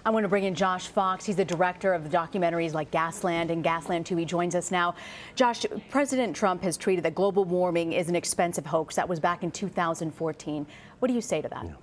I want to bring in Josh Fox. He's the director of the documentaries like Gasland and Gasland 2. He joins us now. Josh, President Trump has tweeted that global warming is an expensive hoax. That was back in 2014. What do you say to that? Yeah.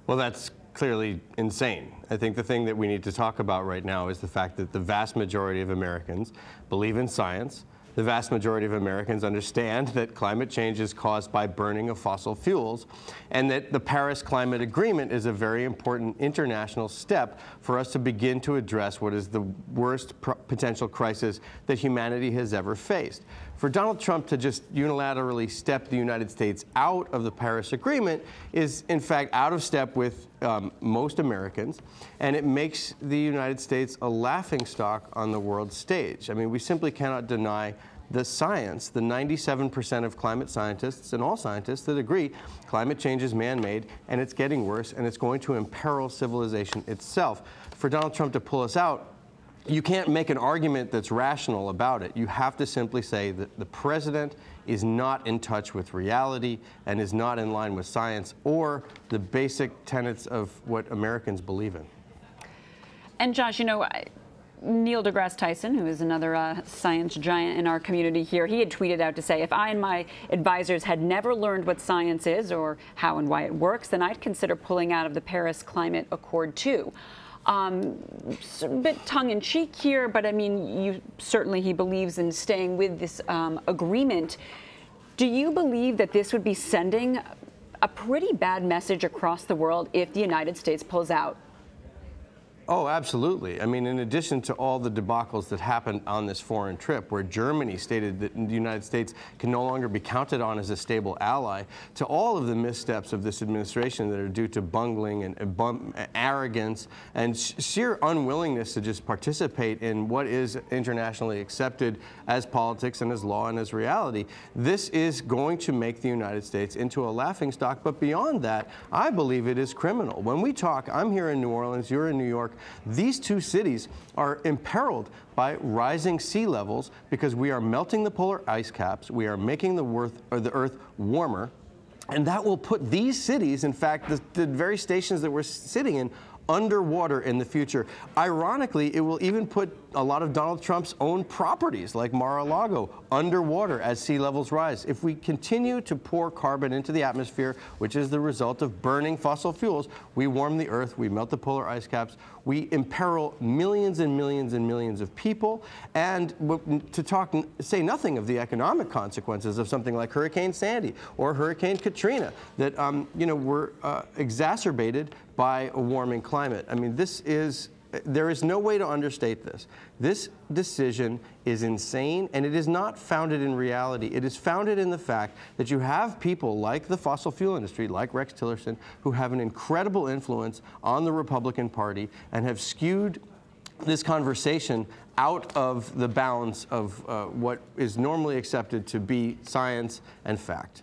Well, that's clearly insane. I think the thing that we need to talk about right now is the fact that the vast majority of Americans believe in science. The vast majority of Americans understand that climate change is caused by burning of fossil fuels, and that the Paris Climate Agreement is a very important international step for us to begin to address what is the worst potential crisis that humanity has ever faced. For Donald Trump to just unilaterally step the United States out of the Paris Agreement is, in fact, out of step with most Americans, and it makes the United States a laughingstock on the world stage. I mean, we simply cannot deny the science, the 97% of climate scientists and all scientists that agree climate change is man-made and it's getting worse and it's going to imperil civilization itself. For Donald Trump to pull us out, you can't make an argument that's rational about it. You have to simply say that the president is not in touch with reality and is not in line with science or the basic tenets of what Americans believe in. And Josh, you know, Neil deGrasse Tyson, who is another science giant in our community here, he had tweeted out to say, if I and my advisors had never learned what science is or how and why it works, then I'd consider pulling out of the Paris Climate Accord too. A bit tongue-in-cheek here, but I mean, he believes in staying with this agreement. Do you believe that this would be sending a pretty bad message across the world if the United States pulls out? Oh, absolutely. I mean, in addition to all the debacles that happened on this foreign trip, where Germany stated that the United States can no longer be counted on as a stable ally, to all of the missteps of this administration that are due to bungling and arrogance and sheer unwillingness to just participate in what is internationally accepted as politics and as law and as reality, this is going to make the United States into a laughingstock. But beyond that, I believe it is criminal. When we talk, I'm here in New Orleans, you're in New York. These two cities are imperiled by rising sea levels because we are melting the polar ice caps, we are making the earth warmer, and that will put these cities, in fact, the very stations that we're sitting in, underwater in the future. Ironically, it will even put a lot of Donald Trump's own properties, like Mar-a-Lago, underwater as sea levels rise. If we continue to pour carbon into the atmosphere, which is the result of burning fossil fuels, we warm the earth, we melt the polar ice caps, we imperil millions and millions and millions of people, and say nothing of the economic consequences of something like Hurricane Sandy or Hurricane Katrina that were exacerbated by a warming climate. I mean, there is no way to understate this. This decision is insane, and it is not founded in reality. It is founded in the fact that you have people like the fossil fuel industry, like Rex Tillerson, who have an incredible influence on the Republican Party and have skewed this conversation out of the bounds of what is normally accepted to be science and fact.